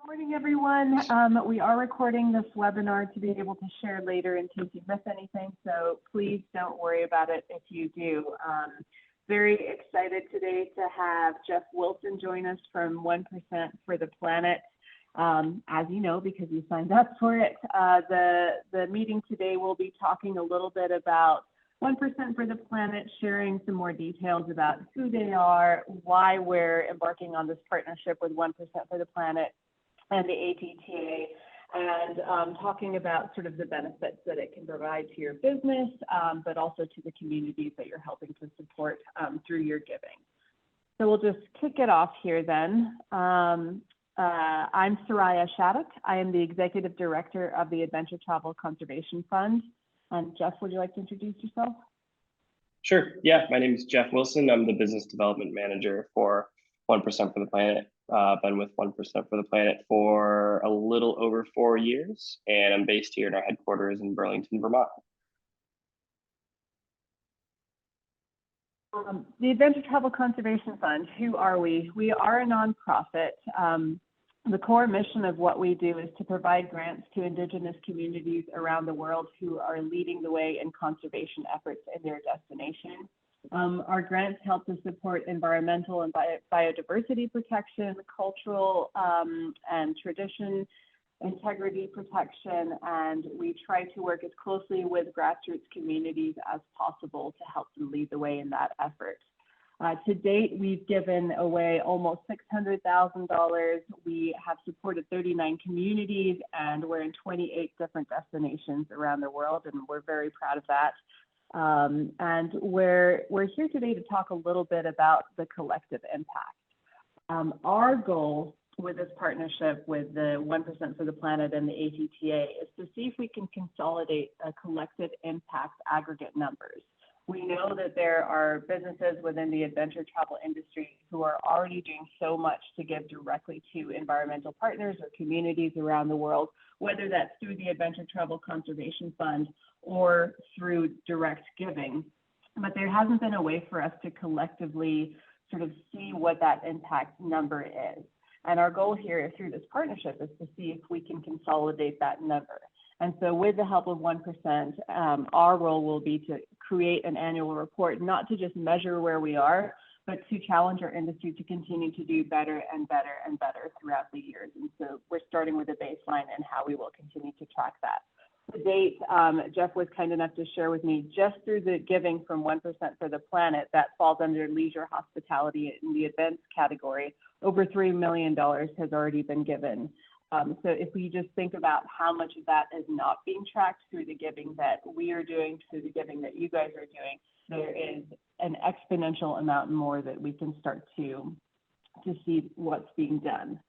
Morning, everyone. We are recording this webinar to be able to share later in case you miss anything, so please don't worry about it if you do. Very excited today to have Jeff Wilson join us from 1% for the Planet. As you know, because you signed up for it, the meeting today will be talking a little bit about 1% for the Planet, sharing some more details about who they are, why we're embarking on this partnership with 1% for the Planet and the ATTA, and talking about sort of the benefits that it can provide to your business, but also to the communities that you're helping to support through your giving. So we'll just kick it off here then. I'm Soraya Shattuck. I am the Executive Director of the Adventure Travel Conservation Fund. And Jeff, would you like to introduce yourself? Sure. Yeah, my name is Jeff Wilson. I'm the Business Development Manager for 1% for the Planet. Been with 1% for the Planet for a little over 4 years, and I'm based here in our headquarters in Burlington, Vermont. The Adventure Travel Conservation Fund, who are we? We are a nonprofit. The core mission of what we do is to provide grants to Indigenous communities around the world who are leading the way in conservation efforts in their destination. Our grants help to support environmental and biodiversity protection, cultural and tradition integrity protection, and we try to work as closely with grassroots communities as possible to help them lead the way in that effort. To date, we've given away almost $600,000. We have supported 39 communities, and we're in 28 different destinations around the world, and we're very proud of that. And we're here today to talk a little bit about the collective impact. Our goal with this partnership with the 1% for the Planet and the ATTA is to see if we can consolidate a collective impact aggregate numbers. We know that there are businesses within the adventure travel industry who are already doing so much to give directly to environmental partners or communities around the world, whether that's through the Adventure Travel Conservation Fund or through direct giving. But there hasn't been a way for us to collectively sort of see what that impact number is. And our goal here through this partnership is to see if we can consolidate that number. And so with the help of 1%, our role will be to create an annual report, not to just measure where we are, but to challenge our industry to continue to do better and better and better throughout the years. And so we're starting with a baseline and how we will continue to track that. To date, Jeff was kind enough to share with me just through the giving from 1% for the Planet that falls under leisure hospitality in the events category, over $3 million has already been given. So if we just think about how much of that is not being tracked through the giving that we are doing, through the giving that you guys are doing, there is an exponential amount more that we can start to see what's being done.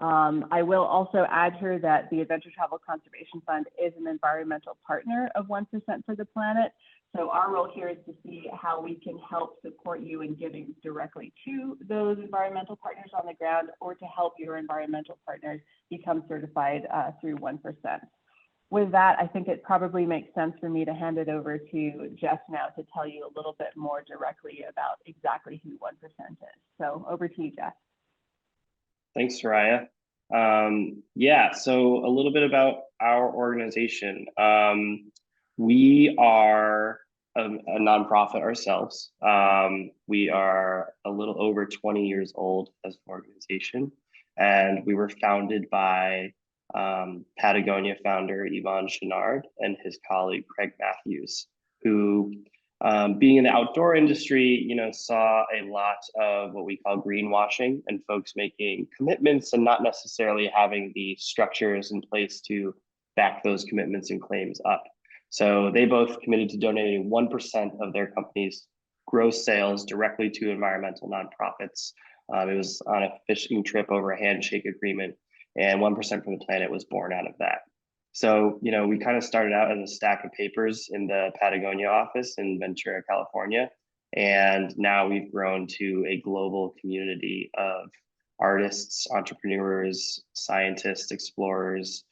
I will also add here that the Adventure Travel Conservation Fund is an environmental partner of 1% for the Planet. So our role here is to see how we can help support you in giving directly to those environmental partners on the ground, or to help your environmental partners become certified through 1%. With that, I think it probably makes sense for me to hand it over to Jeff now to tell you a little bit more directly about exactly who 1% is. So over to you, Jeff. Thanks, Soraya. Yeah, so a little bit about our organization. We are a nonprofit ourselves. We are a little over 20 years old as an organization, and we were founded by Patagonia founder Yvon Chouinard and his colleague Craig Matthews, who, being in the outdoor industry, saw a lot of what we call greenwashing and folks making commitments and not necessarily having the structures in place to back those commitments and claims up. So they both committed to donating 1% of their company's gross sales directly to environmental nonprofits. It was on a fishing trip over a handshake agreement, and 1% for the Planet was born out of that. So, we kind of started out as a stack of papers in the Patagonia office in Ventura, California. And now we've grown to a global community of artists, entrepreneurs, scientists, explorers,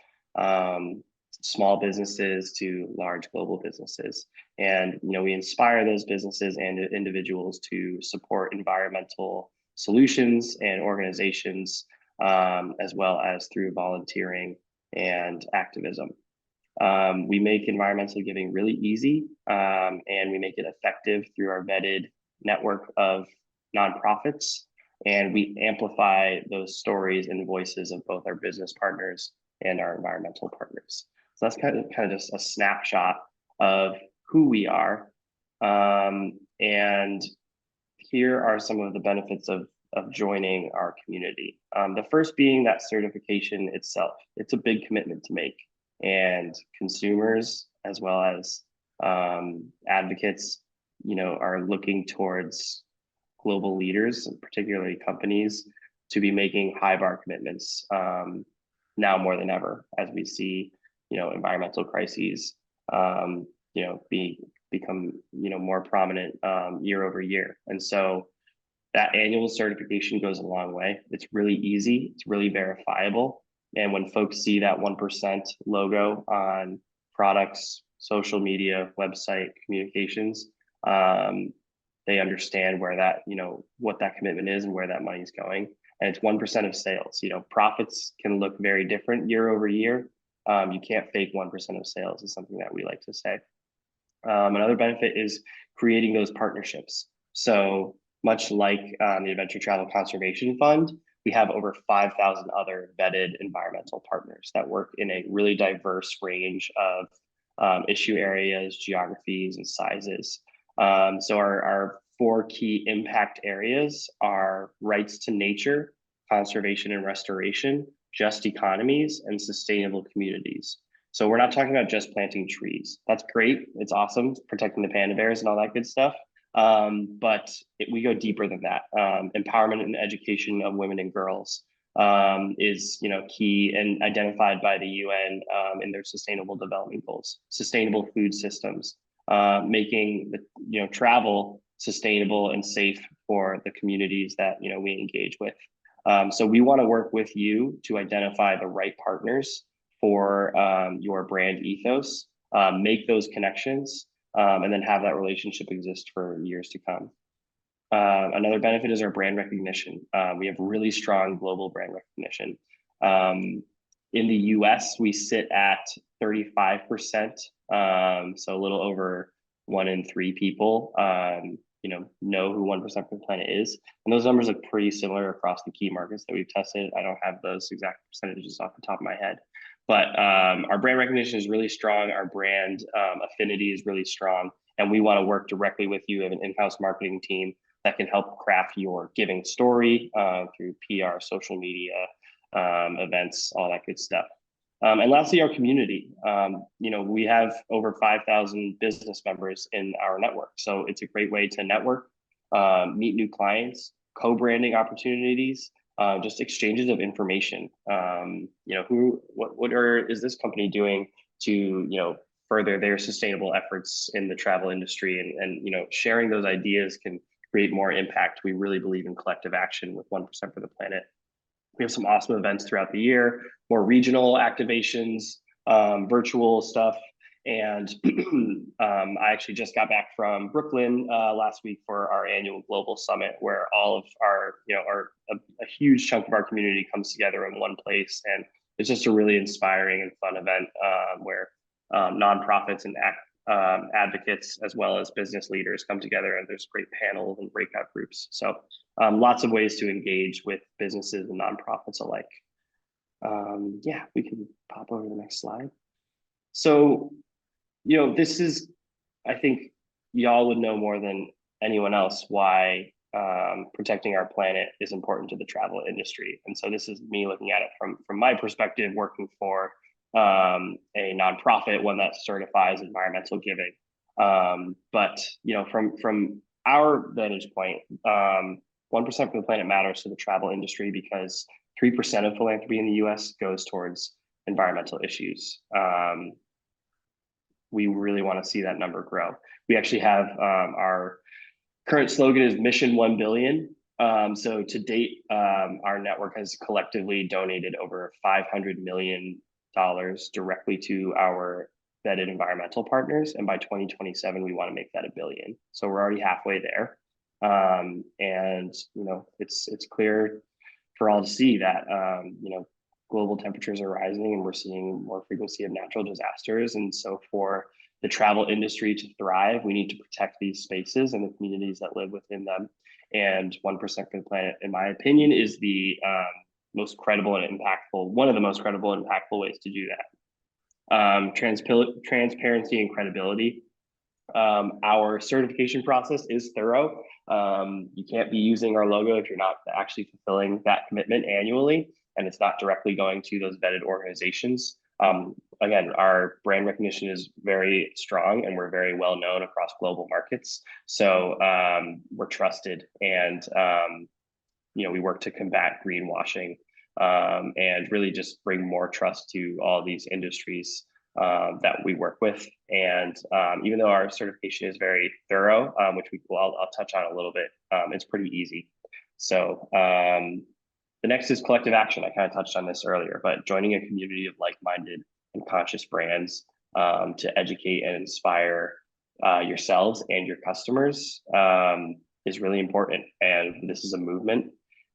small businesses to large global businesses. And, we inspire those businesses and individuals to support environmental solutions and organizations as well as through volunteering and activism. We make environmental giving really easy, and we make it effective through our vetted network of nonprofits. And we amplify those stories and voices of both our business partners and our environmental partners. So that's kind of just a snapshot of who we are. And here are some of the benefits of joining our community. The first being that certification itself. It's a big commitment to make, and consumers as well as advocates, are looking towards global leaders, particularly companies, to be making high bar commitments now more than ever, as we see, environmental crises, become, more prominent year over year. And so that annual certification goes a long way. It's really easy. It's really verifiable. And when folks see that 1% logo on products, social media, website, communications, they understand where that, what that commitment is and where that money is going. And it's 1% of sales. Profits can look very different year over year. You can't fake 1% of sales is something that we like to say. Another benefit is creating those partnerships. So much like the Adventure Travel Conservation Fund, we have over 5,000 other vetted environmental partners that work in a really diverse range of issue areas, geographies, and sizes. So our 4 key impact areas are rights to nature, conservation and restoration, just economies, and sustainable communities. So we're not talking about just planting trees. That's great. It's awesome, protecting the panda bears and all that good stuff. But we go deeper than that. Empowerment and education of women and girls is key and identified by the UN in their Sustainable Development Goals. Sustainable food systems, making the travel sustainable and safe for the communities that we engage with. So we want to work with you to identify the right partners for your brand ethos, make those connections, and then have that relationship exist for years to come. Another benefit is our brand recognition. We have really strong global brand recognition. In the US, we sit at 35%, so a little over 1 in 3 people know who 1% for the Planet is. And those numbers look pretty similar across the key markets that we've tested. I don't have those exact percentages off the top of my head. But our brand recognition is really strong. Our brand affinity is really strong. And we want to work directly with you. We have an in-house marketing team that can help craft your giving story through PR, social media, events, all that good stuff. And lastly, our community. We have over 5,000 business members in our network. So it's a great way to network, meet new clients, co-branding opportunities, just exchanges of information. Is this company doing to, further their sustainable efforts in the travel industry, and sharing those ideas can create more impact. We really believe in collective action with 1% for the Planet. We have some awesome events throughout the year, more regional activations, virtual stuff. And I actually just got back from Brooklyn last week for our annual global summit, where all of our, a huge chunk of our community comes together in one place. And it's just a really inspiring and fun event where nonprofits and advocates, as well as business leaders, come together, and there's great panels and breakout groups. So lots of ways to engage with businesses and nonprofits alike. Yeah, we can pop over to the next slide. So, this is, I think y'all would know more than anyone else why protecting our planet is important to the travel industry. And so this is me looking at it from my perspective, working for a nonprofit, one that certifies environmental giving. But from our vantage point, 1% for the Planet matters to the travel industry because 3% of philanthropy in the US goes towards environmental issues. We really want to see that number grow. We actually have our current slogan is Mission 1 Billion. So to date, our network has collectively donated over $500 million directly to our vetted environmental partners. And by 2027, we want to make that $1 billion. So we're already halfway there. And it's clear for all to see that, global temperatures are rising and we're seeing more frequency of natural disasters. And so for the travel industry to thrive, we need to protect these spaces and the communities that live within them. And 1% for the planet, in my opinion, is the most credible and impactful, one of the most credible and impactful ways to do that. Transparency and credibility. Our certification process is thorough. You can't be using our logo if you're not actually fulfilling that commitment annually, and it's not directly going to those vetted organizations. Again, our brand recognition is very strong and we're very well known across global markets. So we're trusted, and we work to combat greenwashing and really just bring more trust to all these industries that we work with. And even though our certification is very thorough, which I'll touch on a little bit, it's pretty easy. So the next is collective action. I kind of touched on this earlier, but joining a community of like-minded and conscious brands to educate and inspire yourselves and your customers is really important. And this is a movement,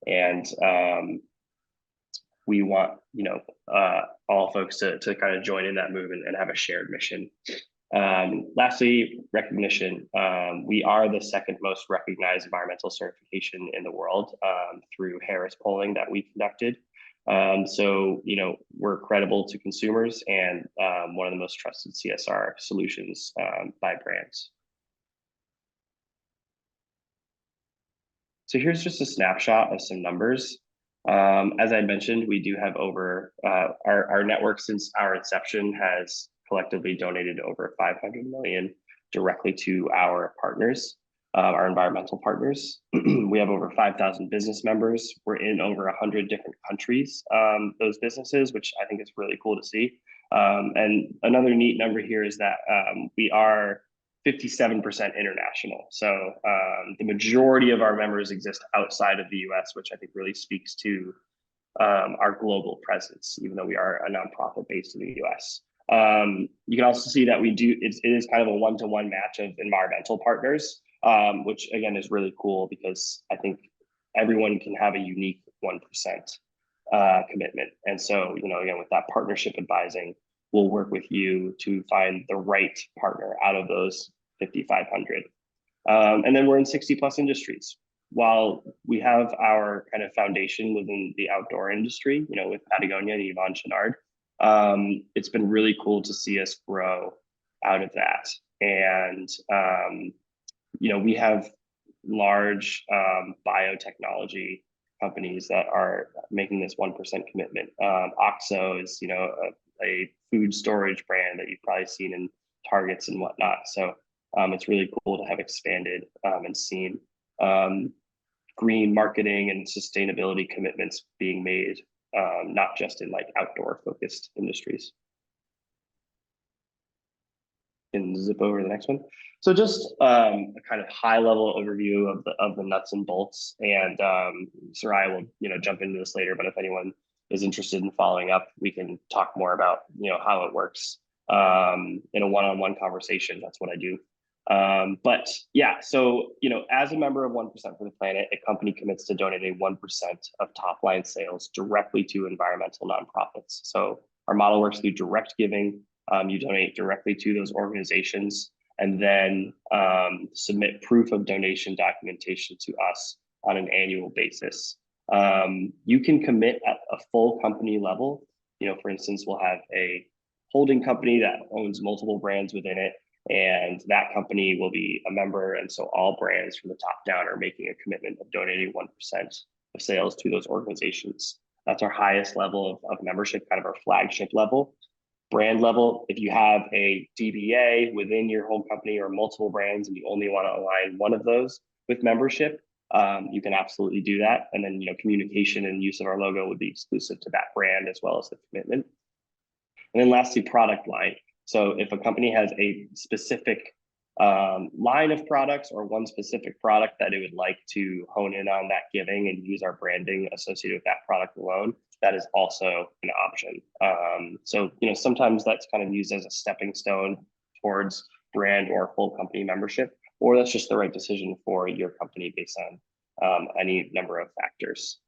and we want all folks to kind of join in that movement and have a shared mission. Lastly, recognition. We are the second most recognized environmental certification in the world through Harris polling that we conducted. So we're credible to consumers and one of the most trusted CSR solutions by brands. So here's just a snapshot of some numbers. As I mentioned, we do have over our network since our inception has collectively donated over 500 million directly to our partners, our environmental partners. We have over 5,000 business members. We're in over 100 different countries, those businesses, which I think is really cool to see. And another neat number here is that we are 57% international. So the majority of our members exist outside of the US, which I think really speaks to our global presence, even though we are a nonprofit based in the US. You can also see that it is kind of a one-to-one match of environmental partners, which again is really cool because I think everyone can have a unique 1% commitment. And so, again, with that partnership advising, we'll work with you to find the right partner out of those 5,500. And then we're in 60 plus industries. While we have our kind of foundation within the outdoor industry, with Patagonia and Yvon Chouinard, it's been really cool to see us grow out of that. And, we have large biotechnology companies that are making this 1% commitment. OXO is, a food storage brand that you've probably seen in Targets and whatnot. So it's really cool to have expanded and seen green marketing and sustainability commitments being made, not just in like outdoor focused industries. And zip over to the next one. So just a kind of high level overview of the nuts and bolts, and Soraya will jump into this later, but if anyone is interested in following up, we can talk more about how it works in a one-on-one conversation. That's what I do. But yeah, so as a member of 1% for the Planet, a company commits to donating 1% of top line sales directly to environmental nonprofits. So our model works through direct giving. You donate directly to those organizations, and then submit proof of donation documentation to us on an annual basis. You can commit at a full company level. For instance, we'll have a holding company that owns multiple brands within it, and that company will be a member. And so all brands from the top down are making a commitment of donating 1% of sales to those organizations. That's our highest level of membership, kind of our flagship level. Brand level, if you have a DBA within your home company or multiple brands and you only want to align one of those with membership, you can absolutely do that. And then communication and use of our logo would be exclusive to that brand as well as the commitment. And then lastly, product line. So if a company has a specific line of products or one specific product that it would like to hone in on that giving and use our branding associated with that product alone, that is also an option. So sometimes that's kind of used as a stepping stone towards brand or full company membership, or that's just the right decision for your company based on any number of factors.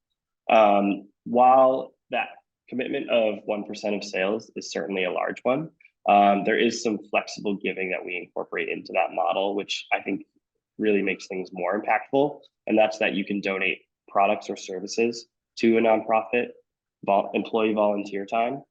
While that commitment of 1% of sales is certainly a large one, there is some flexible giving that we incorporate into that model, which I think really makes things more impactful. And that's that you can donate products or services to a nonprofit, employee volunteer time,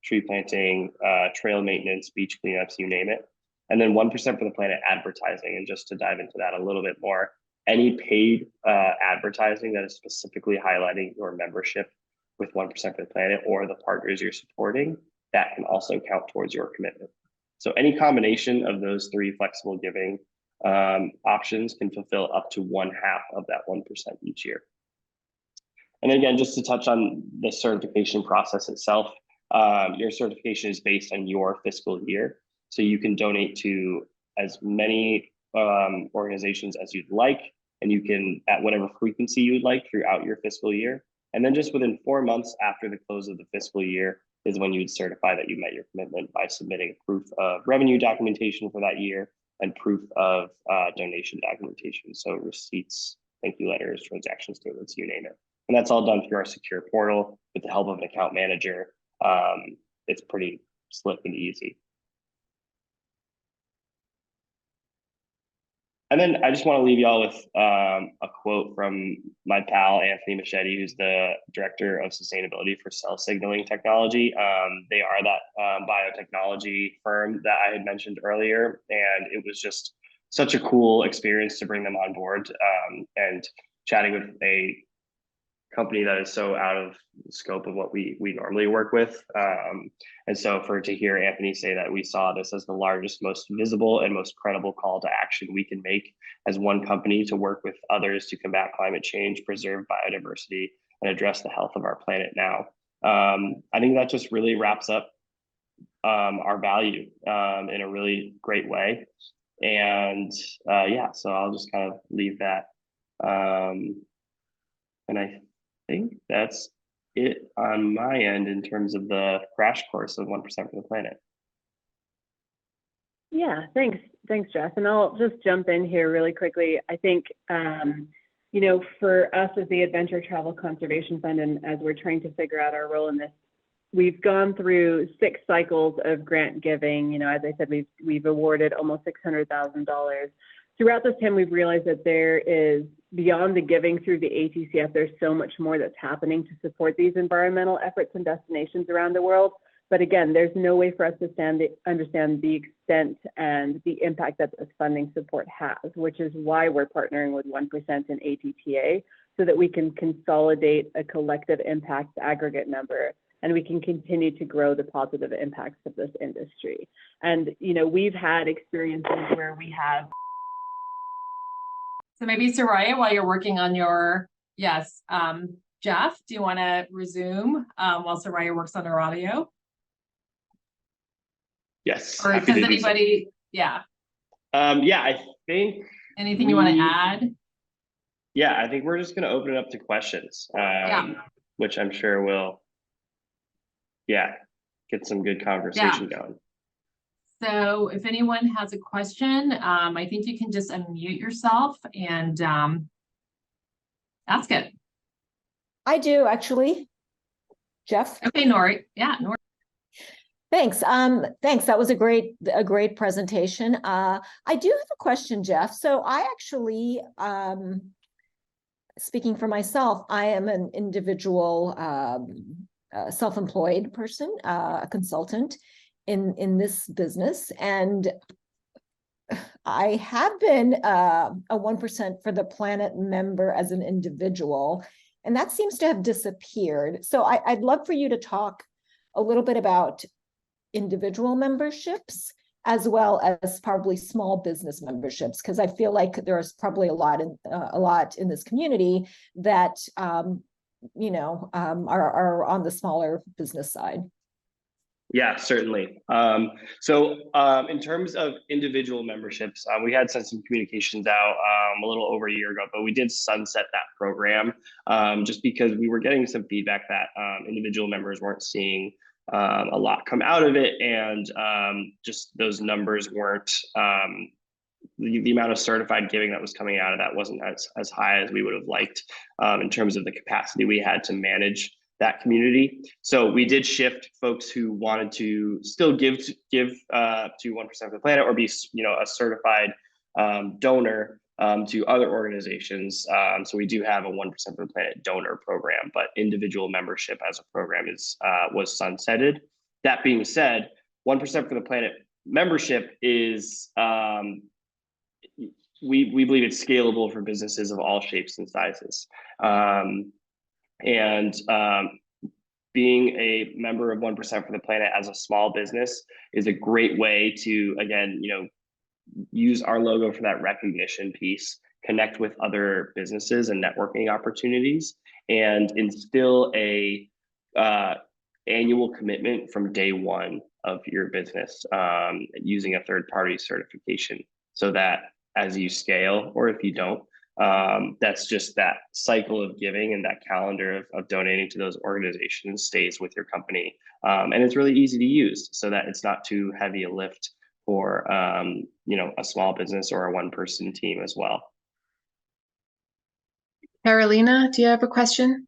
tree planting, trail maintenance, beach cleanups, you name it. And then 1% for the planet advertising. And just to dive into that a little bit more, any paid advertising that is specifically highlighting your membership with 1% for the planet or the partners you're supporting, that can also count towards your commitment. So any combination of those three flexible giving options can fulfill up to 1/2 of that 1% each year. And again, just to touch on the certification process itself, your certification is based on your fiscal year. So you can donate to as many organizations as you'd like, and you can at whatever frequency you'd like throughout your fiscal year. And then just within 4 months after the close of the fiscal year is when you would certify that you met your commitment by submitting proof of revenue documentation for that year and proof of donation documentation. So receipts, thank you letters, transaction statements, you name it. And that's all done through our secure portal with the help of an account manager. It's pretty slick and easy. And then I just want to leave y'all with a quote from my pal, Anthony Machete, who's the director of sustainability for Cell Signaling Technology. They are that biotechnology firm that I had mentioned earlier. And it was just such a cool experience to bring them on board and chatting with a company that is so out of the scope of what we normally work with. And so to hear Anthony say that we saw this as the largest, most visible and most credible call to action we can make as one company to work with others to combat climate change, preserve biodiversity, and address the health of our planet now. I think that just really wraps up our value in a really great way. And yeah, so I'll just kind of leave that. And I think that's it on my end in terms of the crash course of 1% for the planet. Yeah, thanks, Jeff. And I'll just jump in here really quickly. I think, for us as the Adventure Travel Conservation Fund, and as we're trying to figure out our role in this, we've gone through 6 cycles of grant giving. As I said, we've awarded almost $600,000. Throughout this time, we've realized that there is, beyond the giving through the ATCF, there's so much more that's happening to support these environmental efforts and destinations around the world. But again, there's no way for us to understand the extent and the impact that this funding support has, which is why we're partnering with 1% in ATTA, so that we can consolidate a collective impact aggregate number, and we can continue to grow the positive impacts of this industry. And, we've had experiences where we have. So maybe Soraya, while you're working on your, yes, Jeff, do you want to resume while Soraya works on her audio? Yes. Or does anybody, yeah. Yeah, I think. Anything you want to add? Yeah, I think we're just going to open it up to questions, which I'm sure will, get some good conversation going. So if anyone has a question, I think you can just unmute yourself and ask it. I do, actually. Jeff? Okay, Nori. Yeah, Nori. Thanks. Thanks. That was a great presentation. I do have a question, Jeff. So I actually, speaking for myself, I am an individual self-employed person, a consultant in this business, and I have been a 1% for the planet member as an individual, and that seems to have disappeared. So I'd love for you to talk a little bit about individual memberships as well as probably small business memberships, because I feel like there's probably a lot in this community that are on the smaller business side. Yeah, certainly. So in terms of individual memberships, we had sent some communications out a little over a year ago, but we did sunset that program just because we were getting some feedback that individual members weren't seeing a lot come out of it, and just those numbers weren't the amount of certified giving that was coming out of that wasn't as high as we would have liked in terms of the capacity we had to manage that community. So we did shift folks who wanted to still give to 1% of the planet or be, you know, a certified donor to other organizations. So we do have a 1% of the planet donor program, but individual membership as a program was sunsetted. That being said, 1% for the planet membership is we believe it's scalable for businesses of all shapes and sizes. Being a member of 1% for the planet as a small business is a great way to, again, you know, use our logo for that recognition piece, connect with other businesses and networking opportunities, and instill a annual commitment from day one of your business using a third-party certification, so that as you scale, or if you don't, that's just that cycle of giving and that calendar of donating to those organizations stays with your company. And it's really easy to use so that it's not too heavy a lift for you know, a small business or a one-person team as well. Carolina, do you have a question?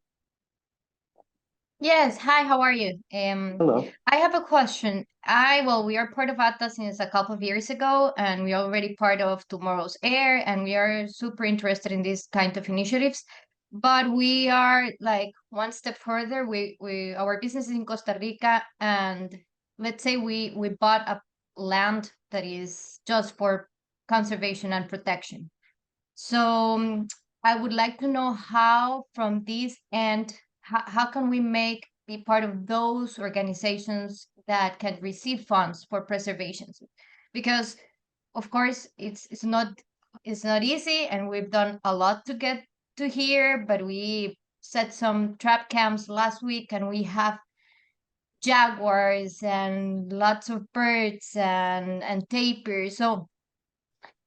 Yes, hi, how are you? Hello. I have a question. Well, we are part of ATA since a couple of years ago, and we are already part of Tomorrow's Air, and we are super interested in these kind of initiatives. But we are like one step further. Our business is in Costa Rica, and let's say we bought a land that is just for conservation and protection. So I would like to know how from this end, how can we be part of those organizations that can receive funds for preservation? Because of course it's not easy, and we've done a lot to get to here, but we set some trap camps last week, and we have jaguars and lots of birds and tapirs. So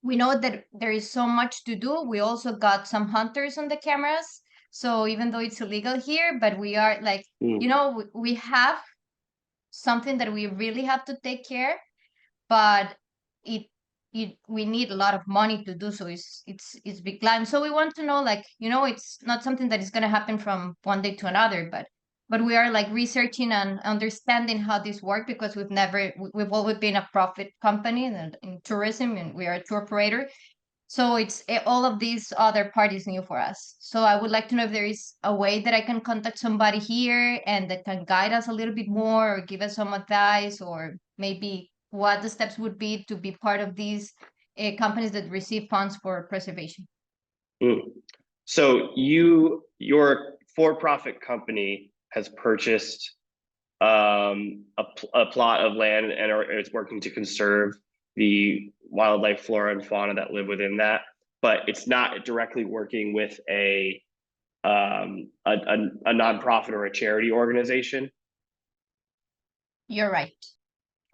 we know that there is so much to do. We also got some hunters on the cameras. So even though it's illegal here, but we are like, you know, we have something that we really have to take care, but we need a lot of money to do so. It's big climb. So we want to know, like, you know, it's not something that is going to happen from one day to another, but we are like researching and understanding how this works, because we've always been a profit company in tourism, and we are a tour operator. So it's all of these other parties new for us. So I would like to know if there is a way that I can contact somebody here and that can guide us a little bit more, or give us some advice, or maybe what the steps would be to be part of these companies that receive funds for preservation. So your for-profit company has purchased a plot of land and is working to conserve the wildlife, flora, and fauna that live within that, but it's not directly working with a nonprofit or a charity organization. You're right.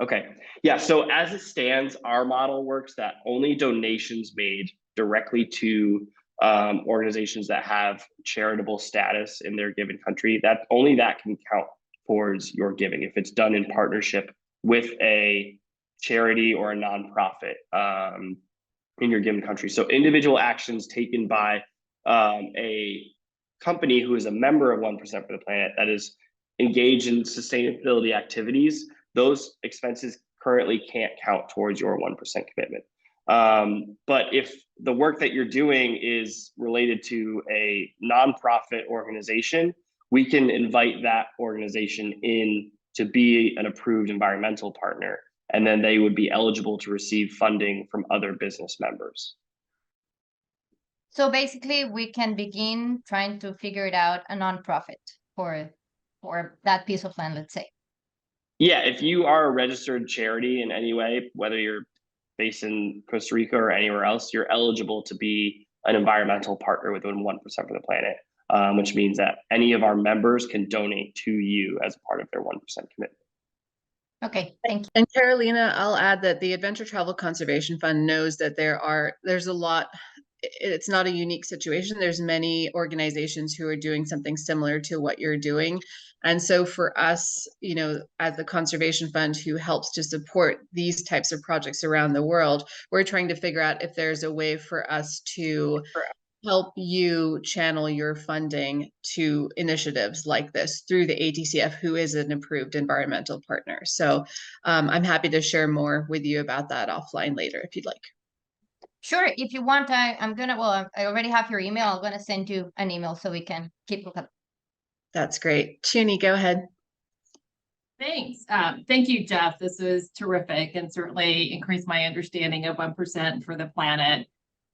Okay, yeah, so as it stands, our model works that only donations made directly to organizations that have charitable status in their given country, that can count towards your giving if it's done in partnership with a charity or a nonprofit in your given country. So individual actions taken by a company who is a member of 1% for the planet that is engaged in sustainability activities, those expenses currently can't count towards your 1% commitment. But if the work that you're doing is related to a nonprofit organization, we can invite that organization in to be an approved environmental partner, and then they would be eligible to receive funding from other business members. So basically, we can begin trying to figure it out a nonprofit for that piece of land, let's say. Yeah, if you are a registered charity in any way, whether you're based in Costa Rica or anywhere else, you're eligible to be an environmental partner within 1% for the planet, which means that any of our members can donate to you as a part of their 1% commitment. Okay, thank you. And Carolina, I'll add that the Adventure Travel Conservation Fund knows that there's a lot it's not a unique situation. There's many organizations who are doing something similar to what you're doing. And so for us, you know, as the Conservation Fund who helps to support these types of projects around the world, we're trying to figure out if there's a way for us to help you channel your funding to initiatives like this through the ATCF, who is an approved environmental partner. So I'm happy to share more with you about that offline later if you'd like. Sure, if you want, I'm gonna, well, I already have your email. I'm gonna send you an email so we can keep looking. That's great. Chuni, go ahead. Thanks. Thank you, Jeff. This was terrific and certainly increased my understanding of 1% for the planet.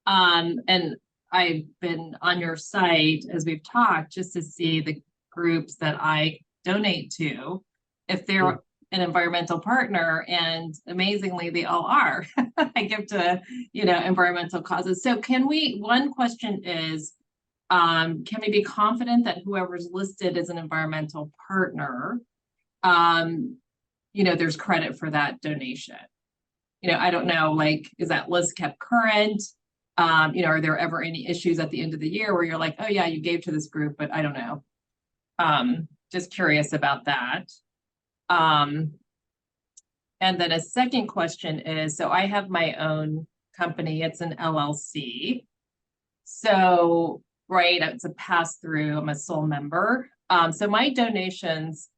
And I've been on your site as we've talked just to see the groups that I donate to, if they're an environmental partner, and amazingly they all are. I give to, you know, environmental causes. So one question is, can we be confident that whoever's listed as an environmental partner, you know, there's credit for that donation? You know, I don't know, like, is that list kept current? You know, are there ever any issues at the end of the year where you're like, oh yeah, you gave to this group, but I don't know. Just curious about that. And then a second question is, so I have my own company, it's an LLC. So, right, it's a pass-through, I'm a sole member. So my donations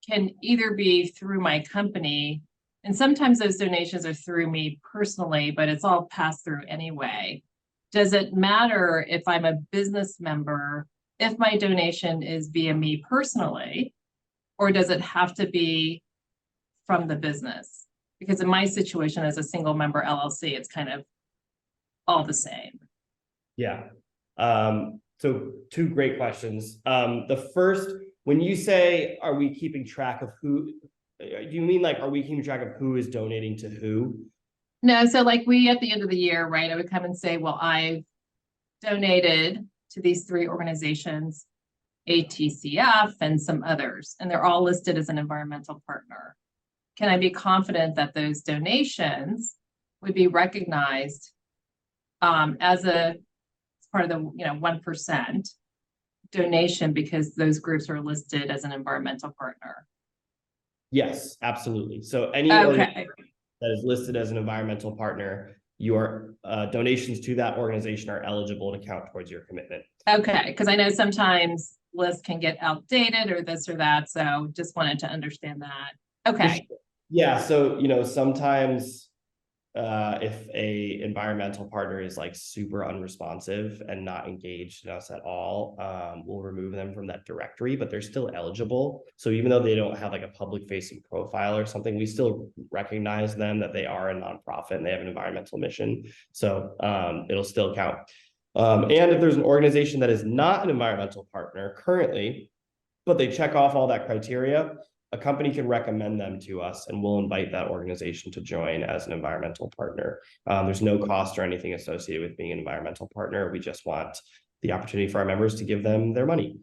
can either be through my company, and sometimes those donations are through me personally, but it's all passed through anyway. Does it matter if I'm a business member, if my donation is via me personally, or does it have to be from the business? Because in my situation as a single member LLC, it's kind of all the same. Yeah. So two great questions. The first, when you say, are we keeping track of who, do you mean like, are we keeping track of who is donating to who? No, so like we, at the end of the year, right, I would come and say, well, I've donated to these 3 organizations, ATCF and some others, and they're all listed as an environmental partner. Can I be confident that those donations would be recognized as part of the, you know, 1% donation because those groups are listed as an environmental partner? Yes, absolutely. So any Okay. that is listed as an environmental partner, your donations to that organization are eligible to count towards your commitment. Okay, because I know sometimes lists can get outdated or this or that, so just wanted to understand that. Okay. Yeah, so you know, sometimes if a environmental partner is like super unresponsive and not engaged in us at all, we'll remove them from that directory, but they're still eligible. So even though they don't have like a public facing profile or something, we still recognize them that they are a nonprofit and they have an environmental mission. So it'll still count. And if there's an organization that is not an environmental partner currently, but they check off all that criteria, a company can recommend them to us and we'll invite that organization to join as an environmental partner. There's no cost or anything associated with being an environmental partner. We just want the opportunity for our members to give them their money.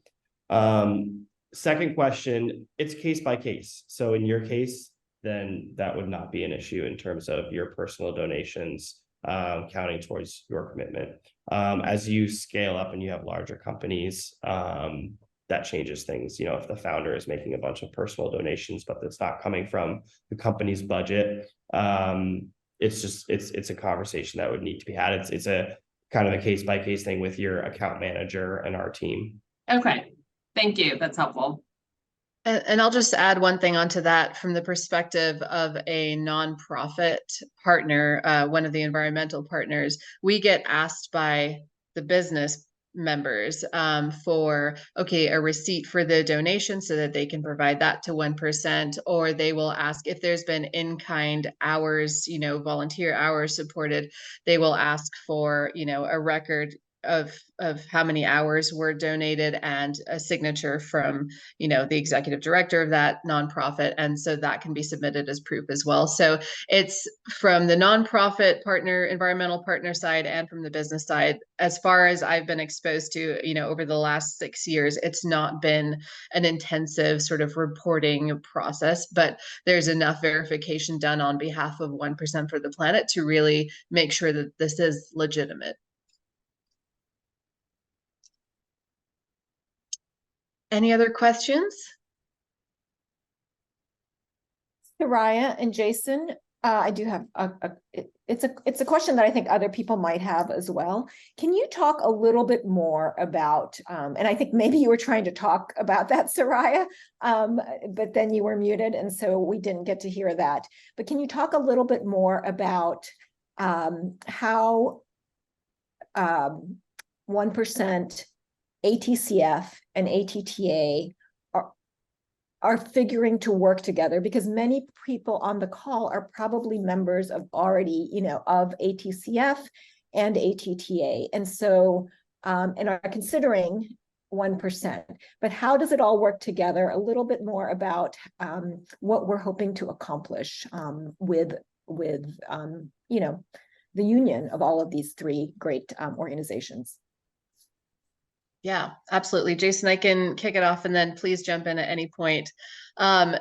Second question, it's case by case. So in your case, then that would not be an issue in terms of your personal donations counting towards your commitment. As you scale up and you have larger companies, that changes things. You know, if the founder is making a bunch of personal donations, but it's not coming from the company's budget, it's a conversation that would need to be had. It's a kind of a case by case thing with your account manager and our team. Okay, thank you. That's helpful. And I'll just add one thing onto that from the perspective of a nonprofit partner, one of the environmental partners. We get asked by the business members for, okay, a receipt for the donation so that they can provide that to 1%, or they will ask if there's been in-kind hours, you know, volunteer hours supported, they will ask for, you know, a record of how many hours were donated and a signature from, you know, the executive director of that nonprofit. And so that can be submitted as proof as well. So it's from the nonprofit partner, environmental partner side and from the business side. As far as I've been exposed to, you know, over the last 6 years, it's not been an intensive sort of reporting process, but there's enough verification done on behalf of 1% for the planet to really make sure that this is legitimate. Any other questions? Soraya and Jason, I do have it's a question that I think other people might have as well. Can you talk a little bit more about, and I think maybe you were trying to talk about that, Soraya, but then you were muted, and so we didn't get to hear that. But can you talk a little bit more about how 1% ATCF and ATTA are figuring to work together, because many people on the call are probably members of already, of ATCF and ATTA. And so, and are considering 1%, but how does it all work together? A little bit more about what we're hoping to accomplish with the union of all of these three great organizations. Yeah, absolutely. Jason, I can kick it off and then please jump in at any point.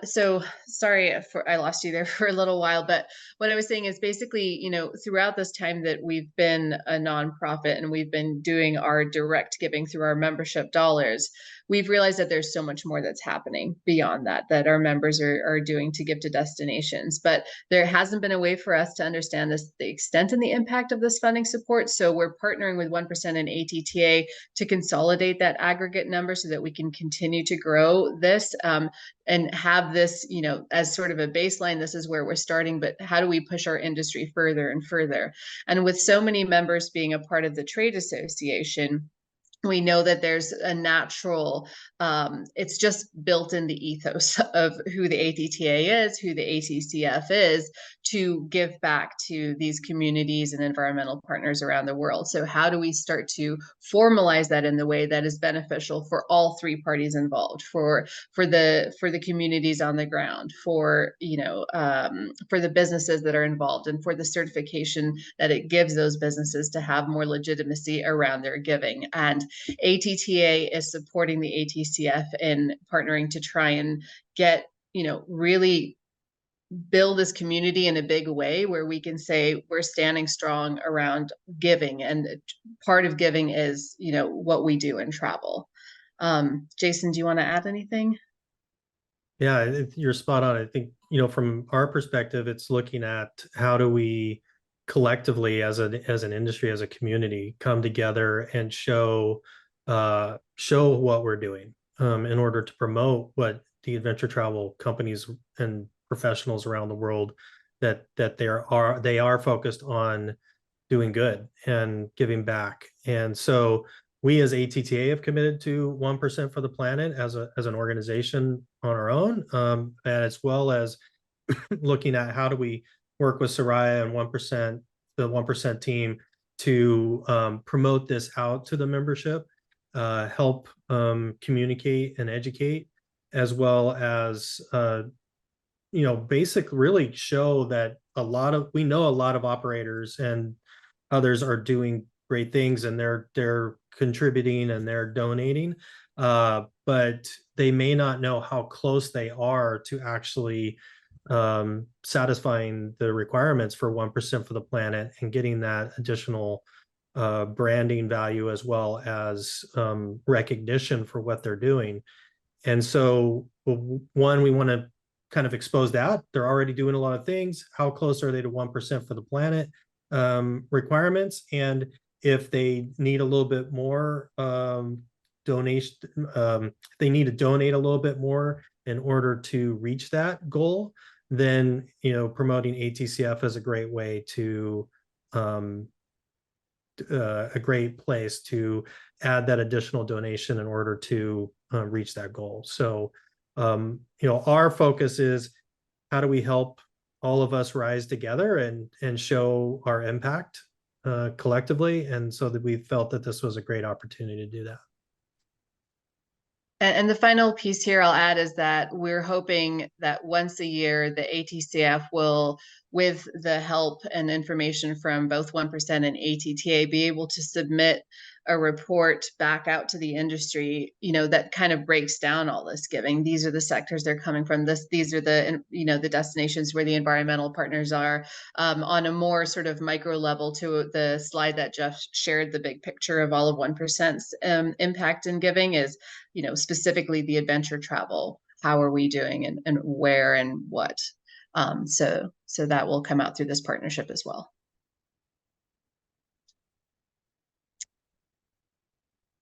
So sorry I lost you there for a little while, but what I was saying is basically, throughout this time that we've been a nonprofit and we've been doing our direct giving through our membership dollars, we've realized that there's so much more that's happening beyond that our members are doing to give to destinations. But there hasn't been a way for us to understand the extent and the impact of this funding support. So we're partnering with 1% and ATTA to consolidate that aggregate number so that we can continue to grow this and have this, as sort of a baseline. This is where we're starting, but how do we push our industry further and further? And with so many members being a part of the trade association, we know that there's a natural, it's just built in the ethos of who the ATTA is, who the ATCF is, to give back to these communities and environmental partners around the world. So how do we start to formalize that in the way that is beneficial for all three parties involved, for the communities on the ground, for the businesses that are involved, and for the certification that it gives those businesses to have more legitimacy around their giving? And ATTA is supporting the ATCF in partnering to try and get, really build this community in a big way where we can say we're standing strong around giving. And part of giving is, what we do in travel. Jason, do you want to add anything? Yeah, you're spot on. I think, from our perspective, it's looking at how do we collectively as an industry, as a community, come together and show what we're doing in order to promote what the adventure travel companies and professionals around the world that they are focused on doing good and giving back. And so we as ATTA have committed to 1% for the planet as an organization on our own, and as well as looking at how do we work with Soraya and 1%, the 1% team, to promote this out to the membership, help communicate and educate, as well as really show that we know a lot of operators and others are doing great things, and they're contributing and they're donating, but they may not know how close they are to actually satisfying the requirements for 1% for the planet and getting that additional branding value, as well as recognition for what they're doing. And so, one, we want to kind of expose that they're already doing a lot of things. How close are they to 1% for the planet requirements? And if they need a little bit more donation, they need to donate a little bit more in order to reach that goal, then promoting ATCF is a great way to a great place to add that additional donation in order to reach that goal. So our focus is how do we help all of us rise together and show our impact collectively, and so that we felt that this was a great opportunity to do that. And the final piece here I'll add is that we're hoping that once a year, the ATCF will, with the help and information from both 1% and ATTA, be able to submit a report back out to the industry, you know, that kind of breaks down all this giving. These are the sectors they're coming from. These are the, you know, the destinations where the environmental partners are, on a more sort of micro level. To the slide that Jeff shared, the big picture of all of 1%'s impact in giving is, you know, specifically the adventure travel. How are we doing, and where and what? So that will come out through this partnership as well.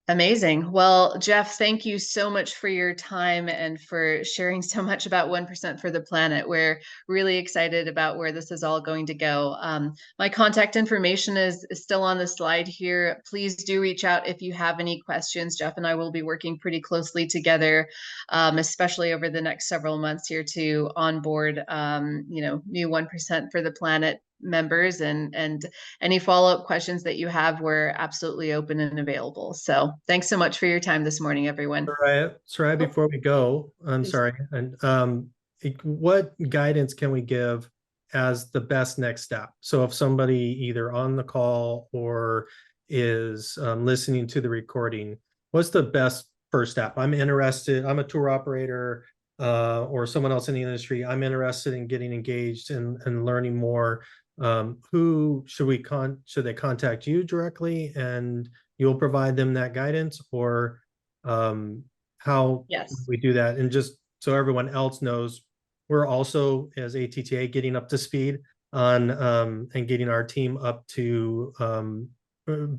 Amazing. Well, Jeff, thank you so much for your time and for sharing so much about 1% for the planet. We're really excited about where this is all going to go. My contact information is still on the slide here. Please do reach out if you have any questions. Jeff and I will be working pretty closely together, especially over the next several months here to onboard, you know, new 1% for the planet members, and any follow-up questions that you have, we're absolutely open and available. So thanks so much for your time this morning, everyone. Soraya, before we go, I'm Please. sorry. And what guidance can we give as the best next step? So if somebody either on the call or is listening to the recording, what's the best first step? I'm interested, I'm a tour operator or someone else in the industry. I'm interested in getting engaged and learning more. Who should they contact you directly and you'll provide them that guidance, or how Yes. we do that? And just so everyone else knows, we're also, as ATTA, getting up to speed on and getting our team up to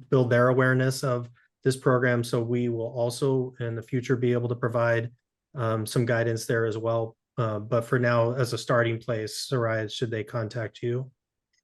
build their awareness of this program. So we will also in the future be able to provide some guidance there as well. But for now, as a starting place, Soraya, should they contact you?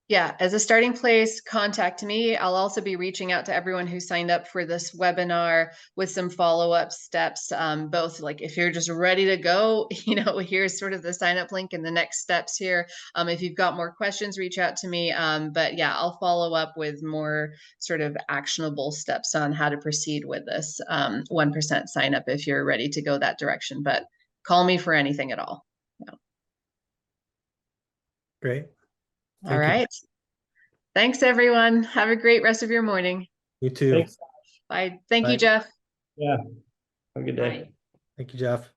Yeah, as a starting place, contact me. I'll also be reaching out to everyone who signed up for this webinar with some follow-up steps, both like if you're just ready to go, you know, here's sort of the sign-up link and the next steps here. If you've got more questions, reach out to me. But yeah, I'll follow up with more sort of actionable steps on how to proceed with this 1% sign up if you're ready to go that direction. But call me for anything at all. Yeah. Great. All right. Thanks, everyone. Have a great rest of your morning. You too. Thanks. Bye. Thank you, Bye. Jeff. Yeah. Have a good day. Right. Thank you, Jeff.